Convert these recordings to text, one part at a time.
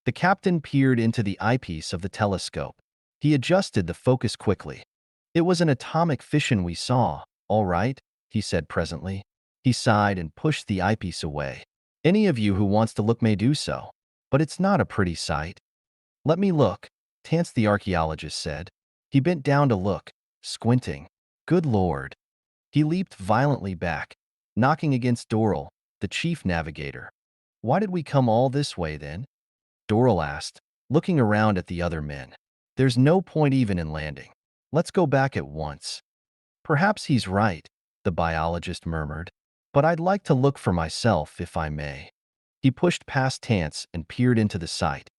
The captain peered into the eyepiece of the telescope. He adjusted the focus quickly. "It was an atomic fission we saw, all right," he said presently. He sighed and pushed the eyepiece away. "Any of you who wants to look may do so, but it's not a pretty sight." "Let me look," Tance the archaeologist said. He bent down to look, squinting. Good Lord. He leaped violently back, knocking against Doral, the chief navigator. "Why did we come all this way then?" Doral asked, looking around at the other men. "There's no point even in landing. Let's go back at once." "Perhaps he's right," the biologist murmured, "but I'd like to look for myself, if I may." He pushed past Tance and peered into the site.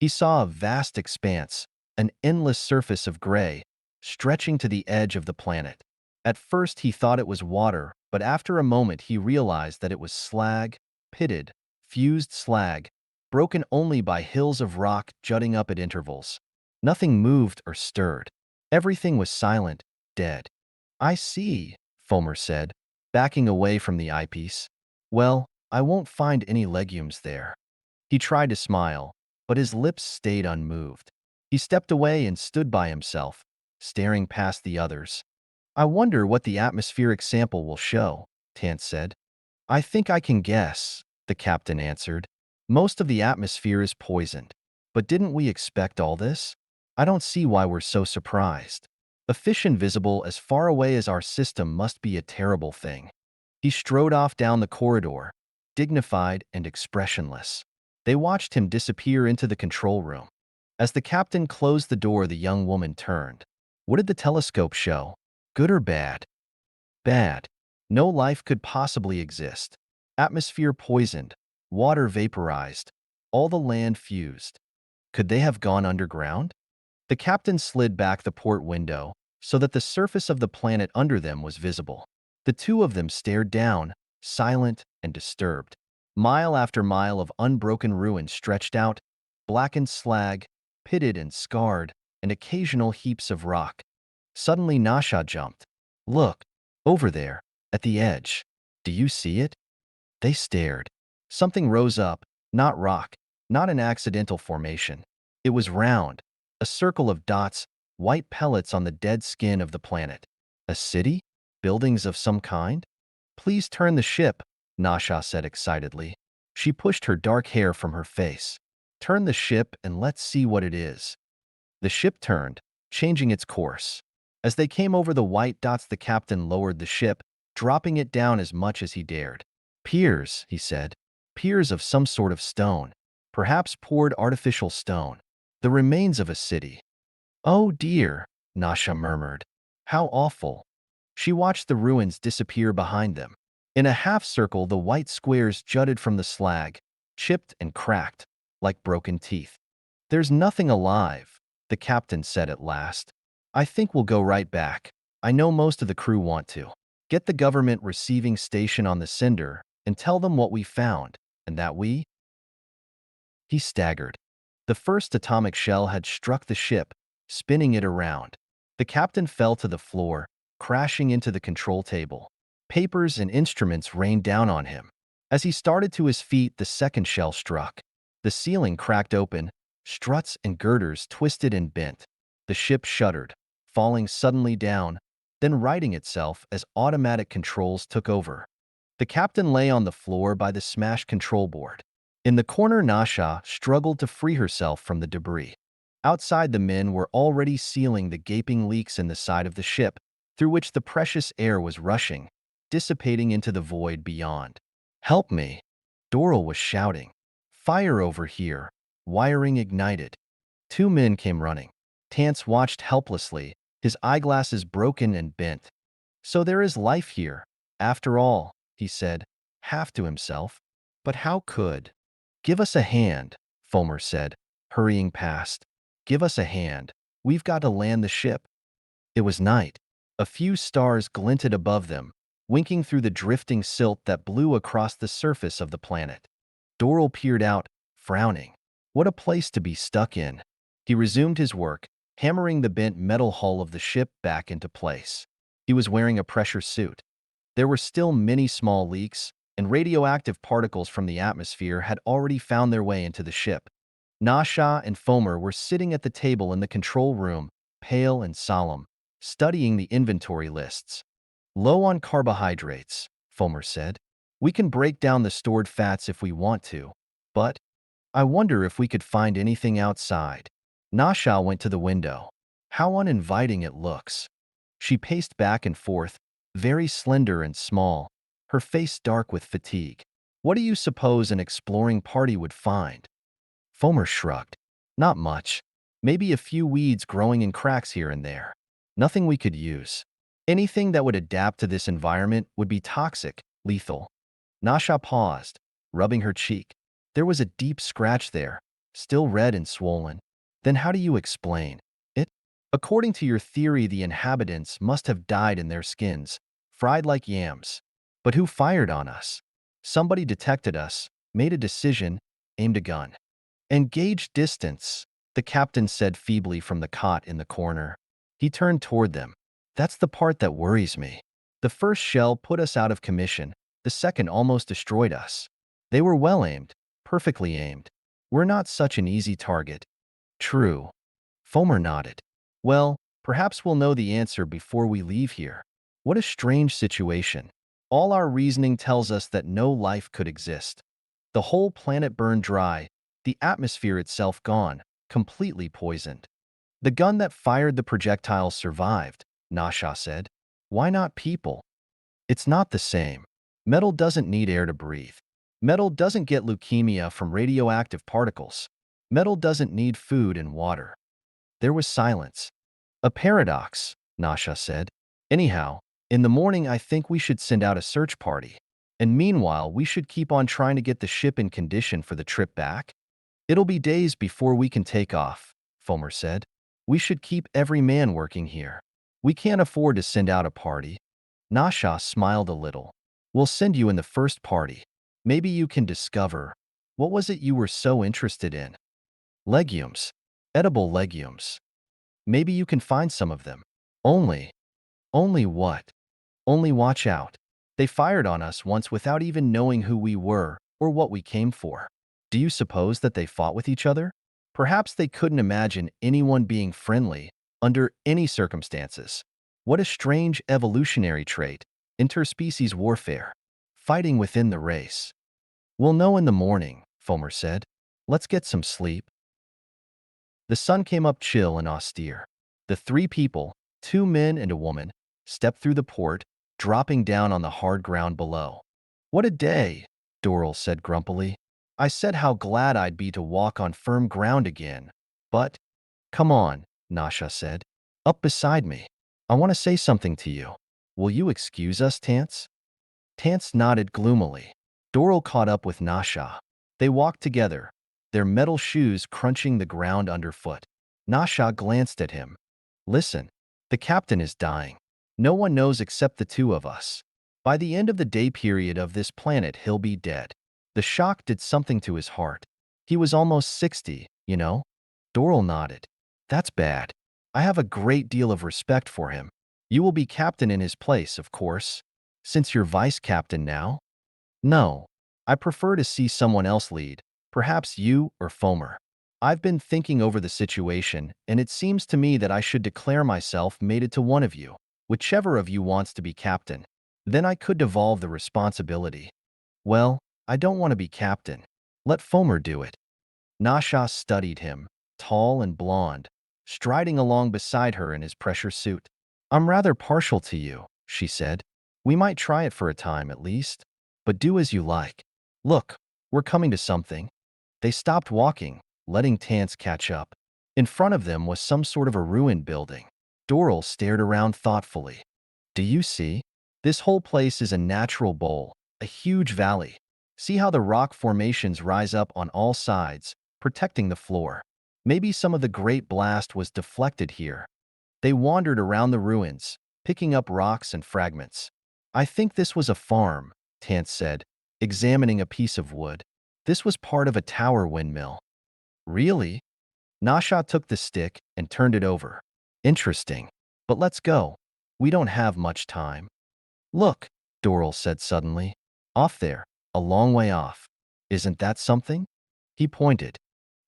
He saw a vast expanse, an endless surface of gray, stretching to the edge of the planet. At first he thought it was water, but after a moment he realized that it was slag, pitted, fused slag, broken only by hills of rock jutting up at intervals. Nothing moved or stirred. Everything was silent, dead. "I see," Fomer said, backing away from the eyepiece. "Well, I won't find any legumes there." He tried to smile, but his lips stayed unmoved. He stepped away and stood by himself, staring past the others. "I wonder what the atmospheric sample will show," Tance said. "I think I can guess," the captain answered. "Most of the atmosphere is poisoned. But didn't we expect all this? I don't see why we're so surprised. A fish invisible as far away as our system must be a terrible thing." He strode off down the corridor, dignified and expressionless. They watched him disappear into the control room. As the captain closed the door, the young woman turned. "What did the telescope show? Good or bad?" "Bad. No life could possibly exist. Atmosphere poisoned, water vaporized, all the land fused. Could they have gone underground?" The captain slid back the port window so that the surface of the planet under them was visible. The two of them stared down, silent and disturbed. Mile after mile of unbroken ruin stretched out, blackened slag, pitted and scarred, and occasional heaps of rock. Suddenly Nasha jumped. "Look, over there, at the edge. Do you see it?" They stared. Something rose up, not rock, not an accidental formation. It was round, a circle of dots, white pellets on the dead skin of the planet. A city? Buildings of some kind? "Please turn the ship," Nasha said excitedly. She pushed her dark hair from her face. "Turn the ship and let's see what it is." The ship turned, changing its course. As they came over the white dots, the captain lowered the ship, dropping it down as much as he dared. "Piers," he said. "Piers of some sort of stone. Perhaps poured artificial stone. The remains of a city." "Oh dear," Nasha murmured. "How awful." She watched the ruins disappear behind them. In a half-circle, the white squares jutted from the slag, chipped and cracked, like broken teeth. "There's nothing alive," the captain said at last. "I think we'll go right back. I know most of the crew want to. Get the government receiving station on the Cinder and tell them what we found, and that we—" He staggered. The first atomic shell had struck the ship, spinning it around. The captain fell to the floor, crashing into the control table. Papers and instruments rained down on him. As he started to his feet, the second shell struck. The ceiling cracked open, struts and girders twisted and bent. The ship shuddered, falling suddenly down, then righting itself as automatic controls took over. The captain lay on the floor by the smashed control board. In the corner, Nasha struggled to free herself from the debris. Outside, the men were already sealing the gaping leaks in the side of the ship, through which the precious air was rushing, dissipating into the void beyond. "Help me!" Doral was shouting. "Fire over here!" Wiring ignited. Two men came running. Tance watched helplessly, his eyeglasses broken and bent. "So there is life here, after all," he said, half to himself. "But how could—" "Give us a hand," Fomer said, hurrying past. "Give us a hand. We've got to land the ship." It was night. A few stars glinted above them, winking through the drifting silt that blew across the surface of the planet. Doral peered out, frowning. What a place to be stuck in. He resumed his work, hammering the bent metal hull of the ship back into place. He was wearing a pressure suit. There were still many small leaks, and radioactive particles from the atmosphere had already found their way into the ship. Nasha and Fomer were sitting at the table in the control room, pale and solemn, studying the inventory lists. Low on carbohydrates, Fomer said. We can break down the stored fats if we want to, but I wonder if we could find anything outside. Nasha went to the window. How uninviting it looks. She paced back and forth, very slender and small, her face dark with fatigue. What do you suppose an exploring party would find? Fomer shrugged. Not much. Maybe a few weeds growing in cracks here and there. Nothing we could use. Anything that would adapt to this environment would be toxic, lethal. Nasha paused, rubbing her cheek. There was a deep scratch there, still red and swollen. Then how do you explain it? According to your theory, the inhabitants must have died in their skins, fried like yams. But who fired on us? Somebody detected us, made a decision, aimed a gun. Engage distance, the captain said feebly from the cot in the corner. He turned toward them. That's the part that worries me. The first shell put us out of commission. The second almost destroyed us. They were well aimed, perfectly aimed. We're not such an easy target. True. Fomer nodded. Well, perhaps we'll know the answer before we leave here. What a strange situation. All our reasoning tells us that no life could exist. The whole planet burned dry, the atmosphere itself gone, completely poisoned. The gun that fired the projectiles survived, Nasha said. Why not people? It's not the same. Metal doesn't need air to breathe. Metal doesn't get leukemia from radioactive particles. Metal doesn't need food and water. There was silence. A paradox, Nasha said. Anyhow, in the morning I think we should send out a search party. And meanwhile, we should keep on trying to get the ship in condition for the trip back. It'll be days before we can take off, Fomer said. We should keep every man working here. We can't afford to send out a party. Nasha smiled a little. We'll send you in the first party. Maybe you can discover. What was it you were so interested in? Legumes. Edible legumes. Maybe you can find some of them. Only. Only what? Only watch out. They fired on us once without even knowing who we were or what we came for. Do you suppose that they fought with each other? Perhaps they couldn't imagine anyone being friendly under any circumstances. What a strange evolutionary trait, interspecies warfare, fighting within the race. We'll know in the morning, Fomer said. Let's get some sleep. The sun came up chill and austere. The three people, 2 men and a woman, stepped through the port, dropping down on the hard ground below. What a day, Doral said grumpily. I said how glad I'd be to walk on firm ground again. But, come on, Nasha said. Up beside me. I want to say something to you. Will you excuse us, Tance? Tance nodded gloomily. Doral caught up with Nasha. They walked together, their metal shoes crunching the ground underfoot. Nasha glanced at him. Listen, the captain is dying. No one knows except the two of us. By the end of the day period of this planet, he'll be dead. The shock did something to his heart. He was almost 60, you know? Doral nodded. That's bad. I have a great deal of respect for him. You will be captain in his place, of course. Since you're vice captain now? No. I prefer to see someone else lead, perhaps you or Fomer. I've been thinking over the situation, and it seems to me that I should declare myself mated to one of you, whichever of you wants to be captain. Then I could devolve the responsibility. Well, I don't want to be captain. Let Fomer do it. Nasha studied him, tall and blond, striding along beside her in his pressure suit. I'm rather partial to you, she said. We might try it for a time at least, but do as you like. Look, we're coming to something. They stopped walking, letting Tance catch up. In front of them was some sort of a ruined building. Doral stared around thoughtfully. Do you see? This whole place is a natural bowl, a huge valley. See how the rock formations rise up on all sides, protecting the floor. Maybe some of the great blast was deflected here. They wandered around the ruins, picking up rocks and fragments. I think this was a farm, Tance said, examining a piece of wood. This was part of a tower windmill. Really? Nasha took the stick and turned it over. Interesting. But let's go. We don't have much time. Look, Doral said suddenly. Off there, a long way off. Isn't that something? He pointed.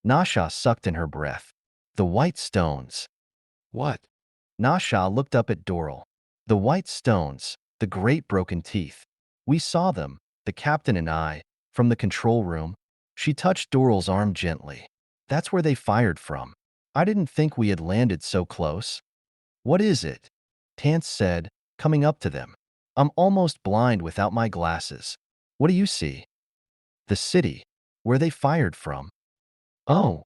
Nasha sucked in her breath. The white stones. What? Nasha looked up at Doral. The white stones, the great broken teeth. We saw them, the captain and I, from the control room. She touched Doral's arm gently. That's where they fired from. I didn't think we had landed so close. What is it? Tance said, coming up to them. I'm almost blind without my glasses. What do you see? The city, where they fired from. Oh.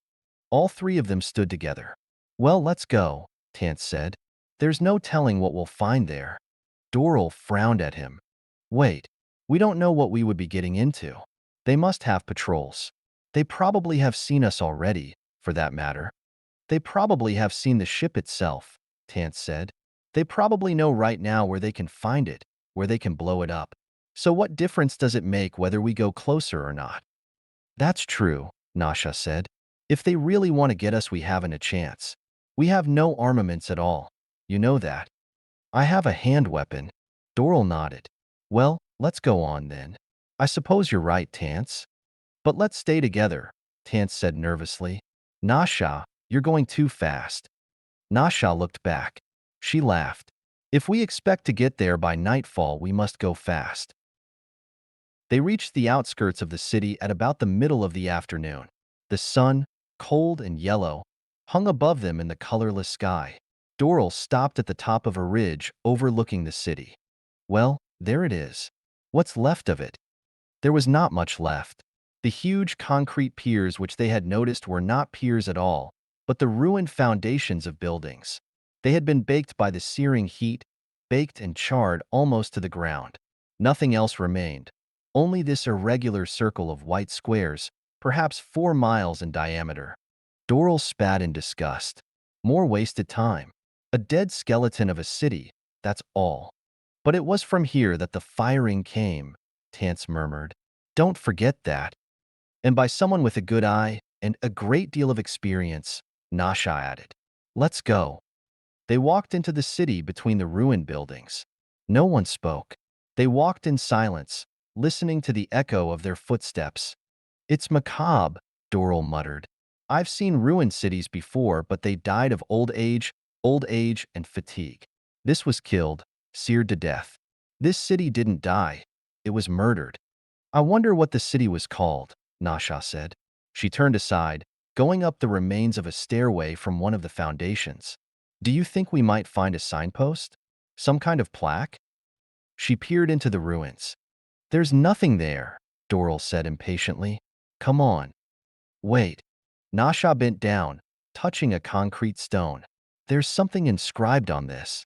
All three of them stood together. Well, let's go, Tance said. There's no telling what we'll find there. Doral frowned at him. Wait, we don't know what we would be getting into. They must have patrols. They probably have seen us already, for that matter. They probably have seen the ship itself, Tance said. They probably know right now where they can find it, where they can blow it up. So what difference does it make whether we go closer or not? That's true, Nasha said. If they really want to get us, we haven't a chance. We have no armaments at all. You know that. I have a hand weapon. Doral nodded. Well, let's go on then. I suppose you're right, Tance. But let's stay together, Tance said nervously. Nasha, you're going too fast. Nasha looked back. She laughed. If we expect to get there by nightfall, we must go fast. They reached the outskirts of the city at about the middle of the afternoon. The sun, cold and yellow, hung above them in the colorless sky. Doral stopped at the top of a ridge overlooking the city. Well, there it is. What's left of it? There was not much left. The huge concrete piers which they had noticed were not piers at all, but the ruined foundations of buildings. They had been baked by the searing heat, baked and charred almost to the ground. Nothing else remained. Only this irregular circle of white squares, perhaps 4 miles in diameter. Doral spat in disgust. More wasted time. A dead skeleton of a city, that's all. But it was from here that the firing came, Tance murmured. Don't forget that. And by someone with a good eye and a great deal of experience, Nasha added. Let's go. They walked into the city between the ruined buildings. No one spoke. They walked in silence, listening to the echo of their footsteps. It's macabre, Doral muttered. I've seen ruined cities before, but they died of old age and fatigue. This was killed, seared to death. This city didn't die. It was murdered. I wonder what the city was called, Nasha said. She turned aside, going up the remains of a stairway from one of the foundations. Do you think we might find a signpost? Some kind of plaque? She peered into the ruins. There's nothing there, Doral said impatiently. Come on. Wait. Nasha bent down, touching a concrete stone. There's something inscribed on this.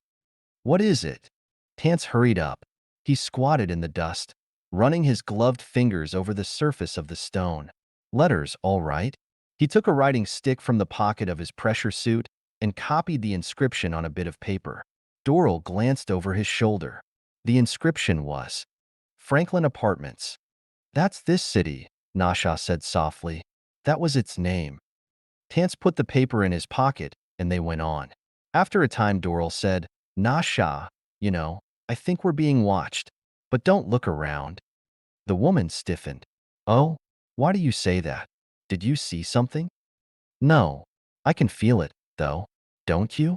What is it? Tance hurried up. He squatted in the dust, running his gloved fingers over the surface of the stone. Letters, all right. He took a writing stick from the pocket of his pressure suit and copied the inscription on a bit of paper. Doral glanced over his shoulder. The inscription was, Franklin Apartments. That's this city, Nasha said softly. That was its name. Tance put the paper in his pocket, and they went on. After a time, Doral said, Nasha, you know, I think we're being watched. But don't look around. The woman stiffened. Oh, why do you say that? Did you see something? No. I can feel it, though. Don't you?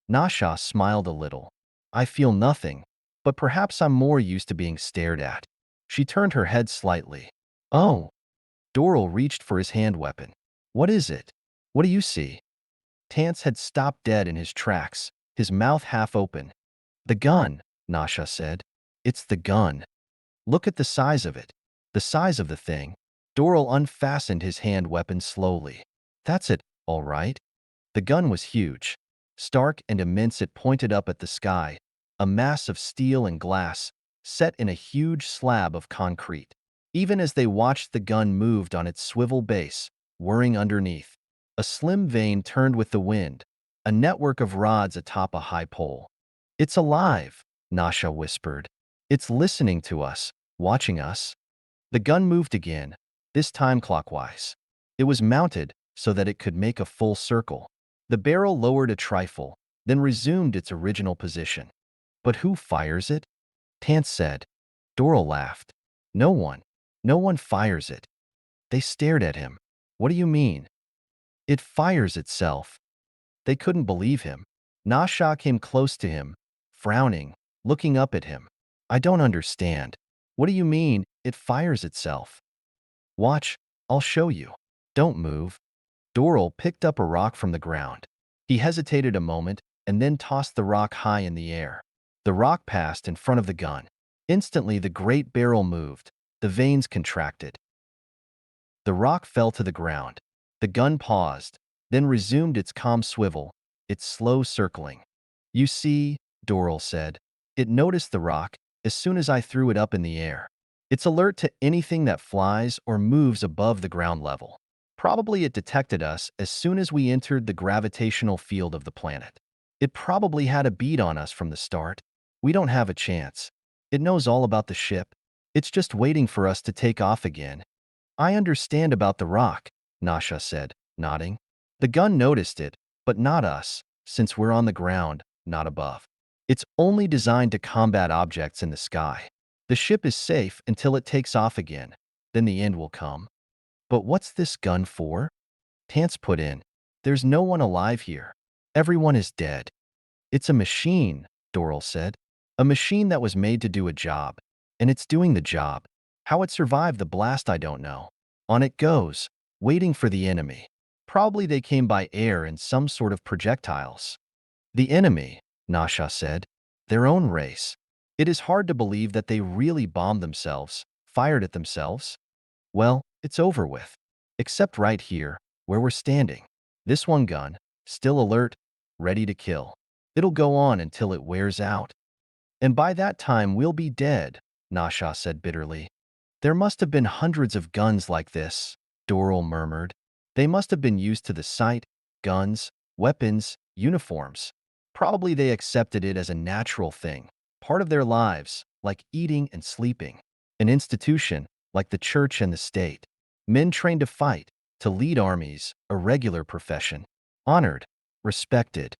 Nasha smiled a little. I feel nothing, but perhaps I'm more used to being stared at. She turned her head slightly. Oh. Doral reached for his hand weapon. What is it? What do you see? Tance had stopped dead in his tracks, his mouth half open. The gun, Nasha said. It's the gun. Look at the size of it. The size of the thing. Doral unfastened his hand weapon slowly. That's it, all right. The gun was huge. Stark and immense, it pointed up at the sky, a mass of steel and glass, set in a huge slab of concrete. Even as they watched, the gun moved on its swivel base, whirring underneath. A slim vane turned with the wind, a network of rods atop a high pole. It's alive, Nasha whispered. It's listening to us, watching us. The gun moved again, this time clockwise. It was mounted so that it could make a full circle. The barrel lowered a trifle, then resumed its original position. But who fires it? Tance said. Doral laughed. No one. No one fires it. They stared at him. What do you mean? It fires itself. They couldn't believe him. Nasha came close to him, frowning, looking up at him. I don't understand. What do you mean, it fires itself? Watch, I'll show you. Don't move. Doral picked up a rock from the ground. He hesitated a moment and then tossed the rock high in the air. The rock passed in front of the gun. Instantly, the great barrel moved. The vanes contracted. The rock fell to the ground. The gun paused, then resumed its calm swivel, its slow circling. You see, Doral said, it noticed the rock as soon as I threw it up in the air. It's alert to anything that flies or moves above the ground level. Probably it detected us as soon as we entered the gravitational field of the planet. It probably had a bead on us from the start. We don't have a chance. It knows all about the ship. It's just waiting for us to take off again. I understand about the rock, Nasha said, nodding. The gun noticed it, but not us, since we're on the ground, not above. It's only designed to combat objects in the sky. The ship is safe until it takes off again. Then the end will come. But what's this gun for? Tance put in. There's no one alive here. Everyone is dead. It's a machine, Doral said. A machine that was made to do a job. And it's doing the job. How it survived the blast, I don't know. On it goes, waiting for the enemy. Probably they came by air in some sort of projectiles. The enemy, Nasha said. Their own race. It is hard to believe that they really bombed themselves, fired at themselves. Well, it's over with. Except right here, where we're standing. This one gun, still alert, ready to kill. It'll go on until it wears out. And by that time we'll be dead, Nasha said bitterly. There must have been hundreds of guns like this, Doral murmured. They must have been used to the sight, guns, weapons, uniforms. Probably they accepted it as a natural thing, part of their lives, like eating and sleeping. An institution, like the church and the state. Men trained to fight, to lead armies, a regular profession. Honored, respected.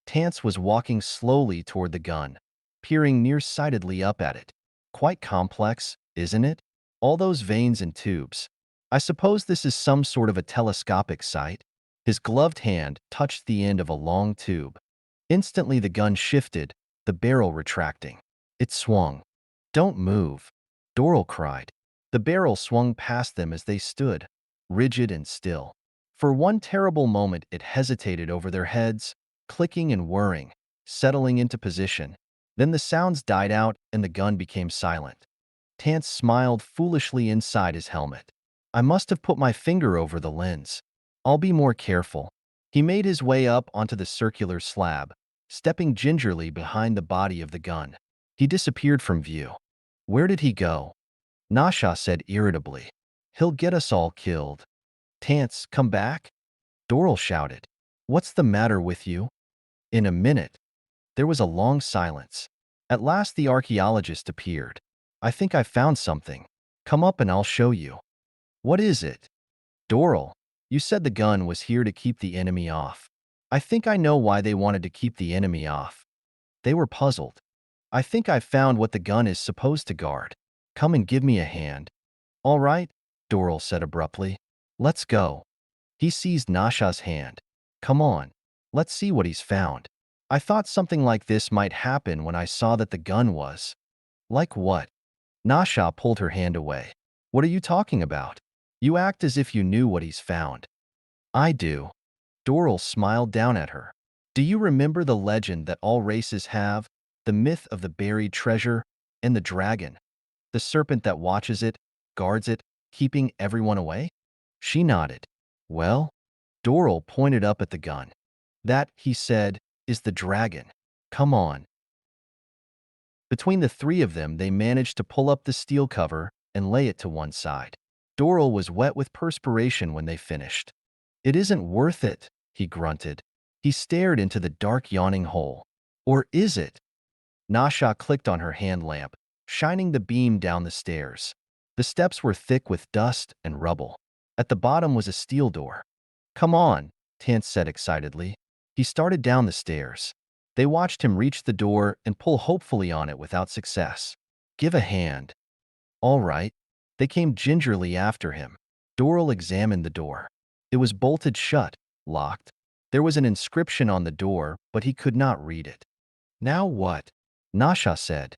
Tance was walking slowly toward the gun, peering nearsightedly up at it. Quite complex, isn't it? All those vanes and tubes. I suppose this is some sort of a telescopic sight. His gloved hand touched the end of a long tube. Instantly the gun shifted, the barrel retracting. It swung. Don't move, Doral cried. The barrel swung past them as they stood, rigid and still. For one terrible moment it hesitated over their heads, clicking and whirring, settling into position. Then the sounds died out and the gun became silent. Tance smiled foolishly inside his helmet. I must have put my finger over the lens. I'll be more careful. He made his way up onto the circular slab, stepping gingerly behind the body of the gun. He disappeared from view. Where did he go? Nasha said irritably. He'll get us all killed. Tance, come back? Doral shouted. What's the matter with you? In a minute. There was a long silence. At last the archaeologist appeared. I think I found something. Come up and I'll show you. What is it? Doral, you said the gun was here to keep the enemy off. I think I know why they wanted to keep the enemy off. They were puzzled. I think I found what the gun is supposed to guard. Come and give me a hand. All right, Doral said abruptly. Let's go. He seized Nasha's hand. Come on. Let's see what he's found. I thought something like this might happen when I saw that the gun was. Like what? Nasha pulled her hand away. What are you talking about? You act as if you knew what he's found. I do. Doral smiled down at her. Do you remember the legend that all races have, the myth of the buried treasure, and the dragon? The serpent that watches it, guards it, keeping everyone away? She nodded. Well, Doral pointed up at the gun. That, he said, is the dragon. Come on. Between the three of them, they managed to pull up the steel cover and lay it to one side. Doral was wet with perspiration when they finished. It isn't worth it, he grunted. He stared into the dark yawning hole. Or is it? Nasha clicked on her hand lamp, shining the beam down the stairs. The steps were thick with dust and rubble. At the bottom was a steel door. Come on, Tance said excitedly. He started down the stairs. They watched him reach the door and pull hopefully on it without success. Give a hand. All right. They came gingerly after him. Doral examined the door. It was bolted shut, Locked. There was an inscription on the door, but he could not read it. Now what? Nasha said.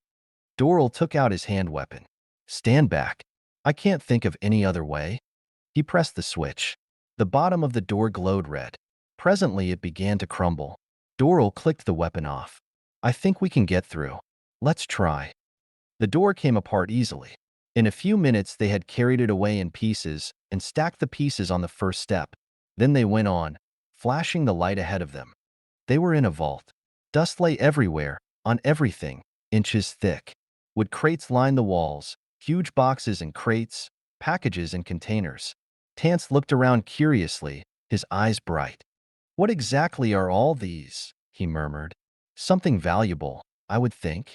Doral took out his hand weapon. Stand back. I can't think of any other way. He pressed the switch. The bottom of the door glowed red. Presently it began to crumble. Doral clicked the weapon off. I think we can get through. Let's try. The door came apart easily. In a few minutes they had carried it away in pieces and stacked the pieces on the first step. Then they went on, flashing the light ahead of them. They were in a vault. Dust lay everywhere, on everything, inches thick. Wood crates lined the walls, huge boxes and crates, packages and containers. Tance looked around curiously, his eyes bright. What exactly are all these? He murmured. Something valuable, I would think.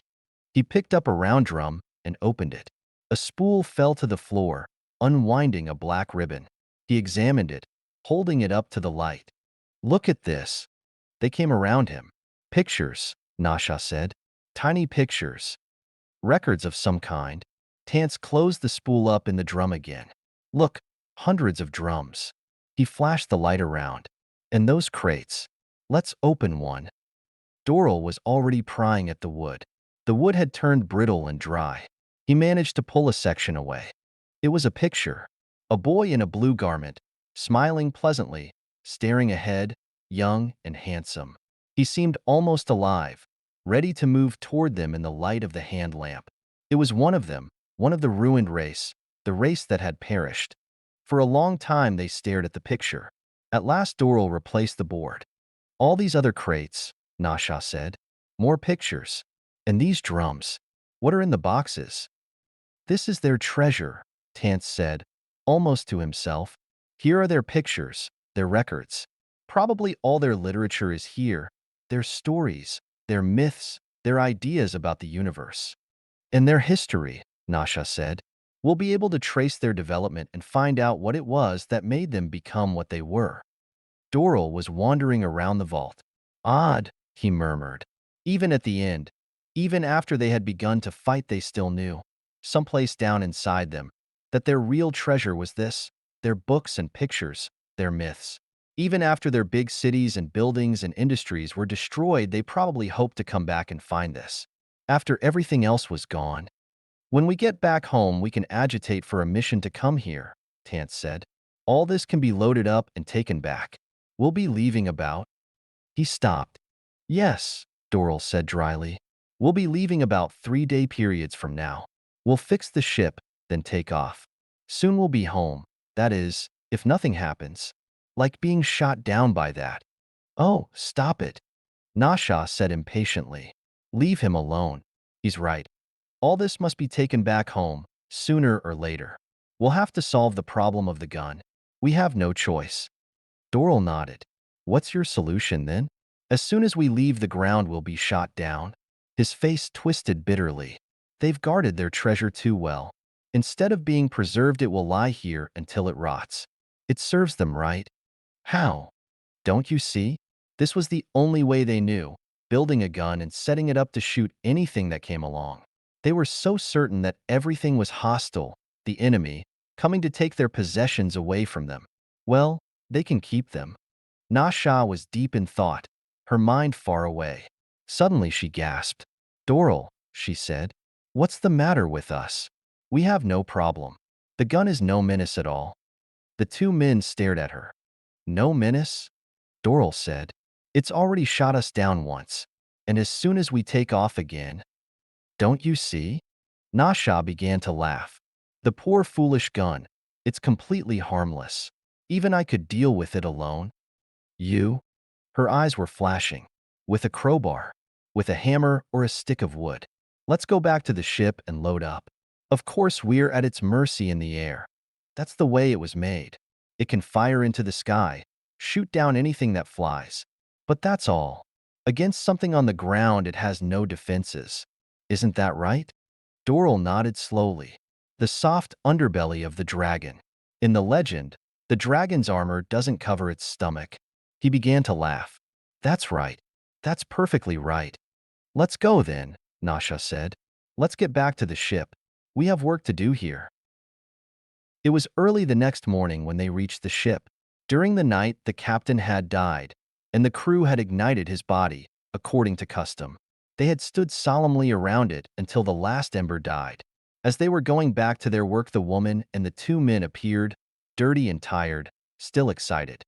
He picked up a round drum and opened it. A spool fell to the floor, unwinding a black ribbon. He examined it, holding it up to the light. Look at this. They came around him. Pictures, Nasha said. Tiny pictures. Records of some kind. Tance closed the spool up in the drum again. Look, hundreds of drums. He flashed the light around. And those crates. Let's open one. Doral was already prying at the wood. The wood had turned brittle and dry. He managed to pull a section away. It was a picture. A boy in a blue garment, smiling pleasantly, staring ahead, young and handsome. He seemed almost alive, ready to move toward them in the light of the hand lamp. It was one of them, one of the ruined race, the race that had perished. For a long time they stared at the picture. At last Doral replaced the board. All these other crates, Nasha said. More pictures. And these drums. What are in the boxes? This is their treasure, Tance said, almost to himself. Here are their pictures, their records. Probably all their literature is here, their stories, their myths, their ideas about the universe. And their history, Nasha said. We'll be able to trace their development and find out what it was that made them become what they were. Doral was wandering around the vault. Odd, he murmured. Even at the end, even after they had begun to fight, they still knew, someplace down inside them, that their real treasure was this, their books and pictures, their myths. Even after their big cities and buildings and industries were destroyed, they probably hoped to come back and find this. After everything else was gone. When we get back home, we can agitate for a mission to come here, Tance said. All this can be loaded up and taken back. We'll be leaving about. He stopped. Yes, Doral said dryly. We'll be leaving about 3-day periods from now. We'll fix the ship, then take off. Soon we'll be home. That is, if nothing happens. Like being shot down by that. Oh, stop it. Nasha said impatiently. Leave him alone. He's right. All this must be taken back home, sooner or later. We'll have to solve the problem of the gun. We have no choice. Doral nodded. What's your solution then? As soon as we leave the ground, we'll be shot down. His face twisted bitterly. They've guarded their treasure too well. Instead of being preserved, it will lie here until it rots. It serves them right. How? Don't you see? This was the only way they knew, building a gun and setting it up to shoot anything that came along. They were so certain that everything was hostile, the enemy, coming to take their possessions away from them. Well, they can keep them. Nasha was deep in thought, her mind far away. Suddenly she gasped. Doral, she said, what's the matter with us? We have no problem. The gun is no menace at all. The two men stared at her. No menace? Doral said. It's already shot us down once. And as soon as we take off again. Don't you see? Nasha began to laugh. The poor foolish gun. It's completely harmless. Even I could deal with it alone. You? Her eyes were flashing. With a crowbar. With a hammer or a stick of wood. Let's go back to the ship and load up. Of course we're at its mercy in the air. That's the way it was made. It can fire into the sky, shoot down anything that flies. But that's all. Against something on the ground, it has no defenses. Isn't that right? Doral nodded slowly. The soft underbelly of the dragon. In the legend, the dragon's armor doesn't cover its stomach. He began to laugh. That's right. That's perfectly right. Let's go then, Nasha said. Let's get back to the ship. We have work to do here. It was early the next morning when they reached the ship. During the night, the captain had died, and the crew had ignited his body, according to custom. They had stood solemnly around it until the last ember died. As they were going back to their work, the woman and the two men appeared, dirty and tired, still excited.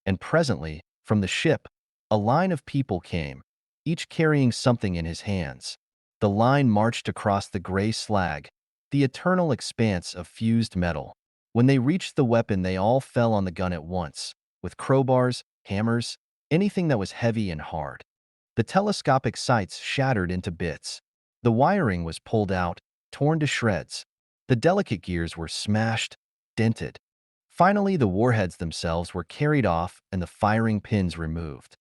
And presently, from the ship, a line of people came, each carrying something in his hands. The line marched across the gray slag, the eternal expanse of fused metal. When they reached the weapon, they all fell on the gun at once, with crowbars, hammers, anything that was heavy and hard. The telescopic sights shattered into bits. The wiring was pulled out, torn to shreds. The delicate gears were smashed, dented. Finally, the warheads themselves were carried off and the firing pins removed.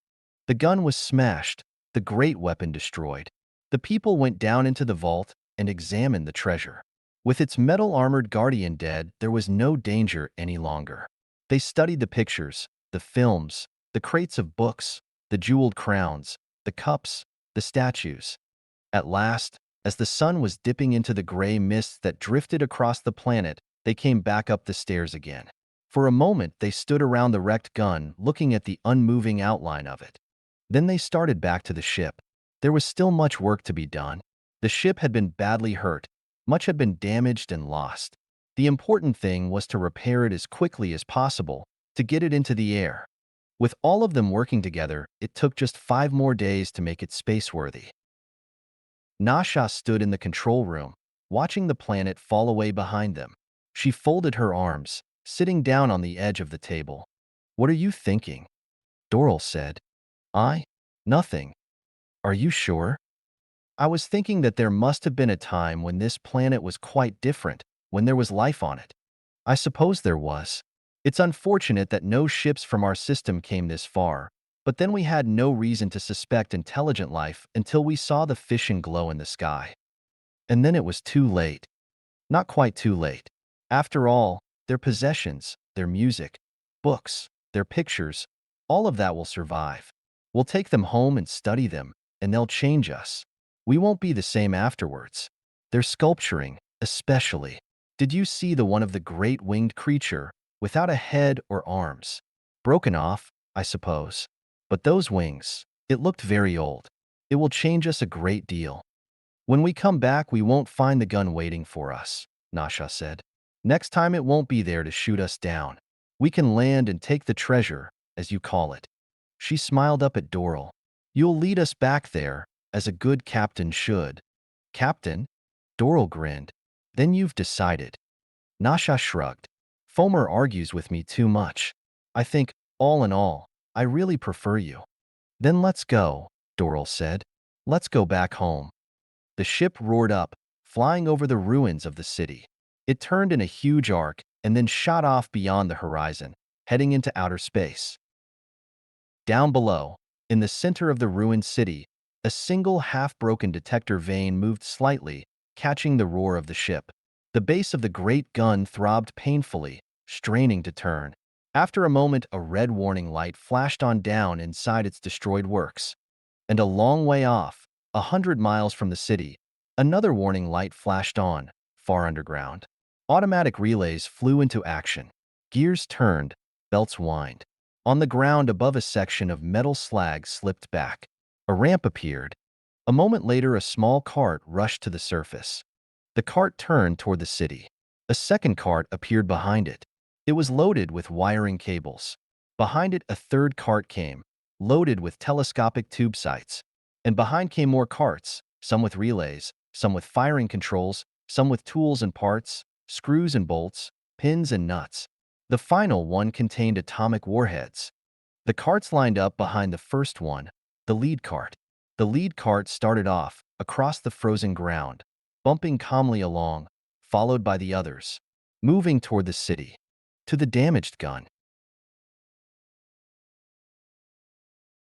The gun was smashed, the great weapon destroyed. The people went down into the vault and examined the treasure. With its metal-armored guardian dead, there was no danger any longer. They studied the pictures, the films, the crates of books, the jeweled crowns, the cups, the statues. At last, as the sun was dipping into the gray mists that drifted across the planet, they came back up the stairs again. For a moment, they stood around the wrecked gun, looking at the unmoving outline of it. Then they started back to the ship. There was still much work to be done. The ship had been badly hurt. Much had been damaged and lost. The important thing was to repair it as quickly as possible, to get it into the air. With all of them working together, it took just 5 more days to make it spaceworthy. Nasha stood in the control room, watching the planet fall away behind them. She folded her arms, sitting down on the edge of the table. "What are you thinking?" Doral said. Nothing. Are you sure?" "I was thinking that there must have been a time when this planet was quite different, when there was life on it." "I suppose there was. It's unfortunate that no ships from our system came this far, but then we had no reason to suspect intelligent life until we saw the fission glow in the sky. And then it was too late." "Not quite too late. After all, their possessions, their music, books, their pictures, all of that will survive. We'll take them home and study them, and they'll change us. We won't be the same afterwards. Their sculpturing, especially. Did you see the one of the great winged creature, without a head or arms? Broken off, I suppose. But those wings, it looked very old. It will change us a great deal. When we come back, we won't find the gun waiting for us," Nasha said. "Next time it won't be there to shoot us down. We can land and take the treasure, as you call it." She smiled up at Doral. "You'll lead us back there, as a good captain should." "Captain?" Doral grinned. "Then you've decided." Nasha shrugged. "Fomer argues with me too much. I think, all in all, I really prefer you." "Then let's go," Doral said. "Let's go back home." The ship roared up, flying over the ruins of the city. It turned in a huge arc and then shot off beyond the horizon, heading into outer space. Down below, in the center of the ruined city, a single half-broken detector vane moved slightly, catching the roar of the ship. The base of the great gun throbbed painfully, straining to turn. After a moment, a red warning light flashed on down inside its destroyed works. And a long way off, 100 miles from the city, another warning light flashed on, far underground. Automatic relays flew into action. Gears turned, belts whined. On the ground above, a section of metal slag slipped back. A ramp appeared. A moment later, a small cart rushed to the surface. The cart turned toward the city. A second cart appeared behind it. It was loaded with wiring cables. Behind it, a third cart came, loaded with telescopic tube sights. And behind came more carts, some with relays, some with firing controls, some with tools and parts, screws and bolts, pins and nuts. The final one contained atomic warheads. The carts lined up behind the first one, the lead cart. The lead cart started off, across the frozen ground, bumping calmly along, followed by the others, moving toward the city. To the damaged gun,